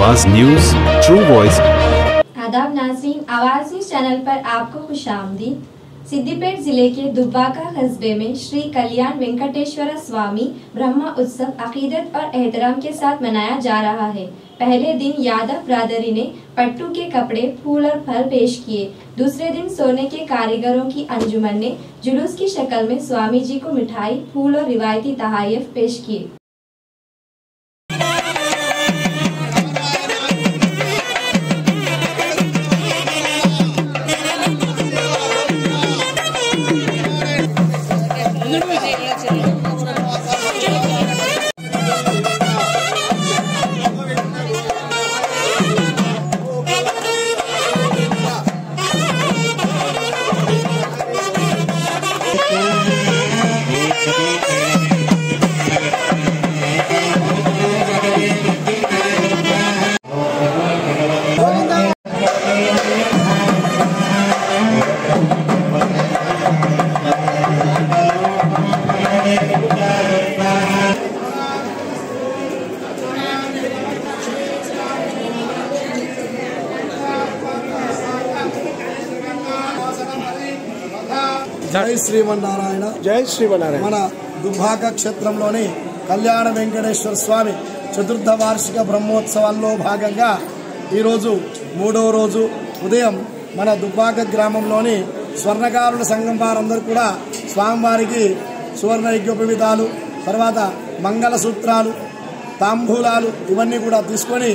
आवाज news true voice. आदाब नाज़रीन, आवाज न्यूज चैनल पर आपको खुशामदीद। सिद्दीपेट जिले के दुब्बाका कस्बे में श्री कल्याण वेंकटेश्वर स्वामी ब्रह्मा उत्सव अकीदत और एहतराम के साथ मनाया जा रहा है। पहले दिन यादव ब्रादरी ने पट्टू के कपड़े, फूल और फल पेश किए। दूसरे दिन सोने के कारीगरों की अंजुमन ने जुलूस की शक्ल में स्वामी जी को मिठाई, फूल और रिवायती तहाइफ पेश किए। जय श्रीमन्नारायण जय श्रीमन्नारायण मन दुब्बाका क्षेत्रंलोनी कल्याण वेंकटेश्वर स्वामी चतुर्थ वार्षिक ब्रह्मोत्सवाల్లో భాగంగా ఈ రోజు మూడవ రోజు ఉదయం మన దుబ్బాక గ్రామంలోని స్వర్ణకారుల సంఘం వారందరూ కూడా స్వామివారికి సువర్ణ యజ్ఞోపవీతాలు, తర్వాత మంగళ సూత్రాలు, తాంబూలాలు ఇవన్నీ కూడా తీసుకొని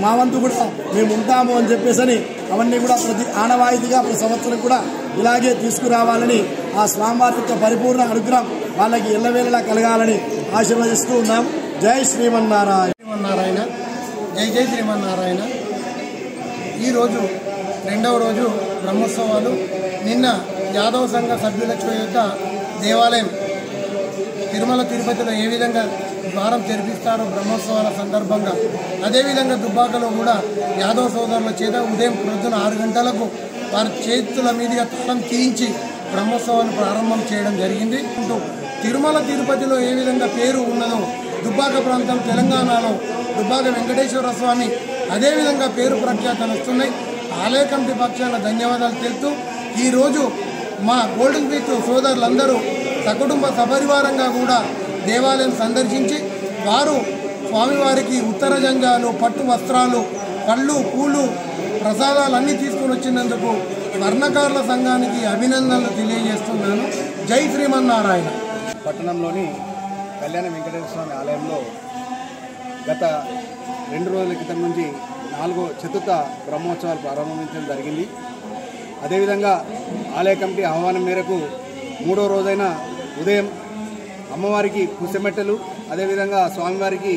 మా వంతు కూడా మేము ఉంటాము అని చెప్పేసి అవన్నీ కూడా ప్రతి ఆనవాయితీగా ప్రతి సంవత్సరం కూడా ఇలాగే తీసుకురావాలని ఆ స్వామివారి యొక్క పరిపూర్ణ అనుగ్రహం వాళ్ళకి ఎల్లవేళలా కలగాలని ఆశీర్వదిస్తూ ఉన్నాం. జై శ్రీమన్నారాయణ. శ్రీమన్నారాయణ జై జై శ్రీమన్నారాయణ. ఈరోజు రెండవ రోజు బ్రహ్మోత్సవాలు. నిన్న యాదవ సంఘ సభ్యుల యొక్క దేవాలయం తిరుమల తిరుపతిలో ఏ విధంగా ద్వారం తెరిపిస్తారో బ్రహ్మోత్సవాల సందర్భంగా, అదేవిధంగా దుబ్బాకలో కూడా యాదవ సోదరుల చేత ఉదయం ప్రొద్దున 6 గంటలకు వారి చేతుల మీదుగా తాళం తీయించి బ్రహ్మోత్సవాన్ని ప్రారంభం చేయడం జరిగింది. తిరుమల తిరుపతిలో ఏ విధంగా పేరు ఉన్నదో దుబ్బాక ప్రాంతం తెలంగాణలో దుబ్బాక వెంకటేశ్వర స్వామి అదేవిధంగా పేరు ప్రఖ్యాతలు వస్తున్నాయి. ఆలయ కమిటీ పక్షాన ధన్యవాదాలు తెలుపుతూ ఈరోజు మా గోల్డెన్ బీచ్ సోదరులందరూ సకుటుంబ సపరివారంగా కూడా దేవాలయం సందర్శించి వారు స్వామివారికి ఉత్తర జంగాలు, పట్టు వస్త్రాలు, పళ్ళు, పూలు, ప్రసాదాలు అన్నీ తీసుకుని వచ్చినందుకు స్వర్ణకారుల సంఘానికి అభినందనలు తెలియజేస్తున్నాను. జై శ్రీమన్నారాయణ. పట్టణంలోని కళ్యాణ వెంకటేశ్వర స్వామి ఆలయంలో గత 2 రోజుల క్రితం నుంచి 4వ చతుర్థ బ్రహ్మోత్సవాలు ప్రారంభించడం జరిగింది. అదేవిధంగా ఆలయ కమిటీ ఆహ్వానం మేరకు 3వ రోజైన ఉదయం అమ్మవారికి పుస్తమెట్టలు, అదేవిధంగా స్వామివారికి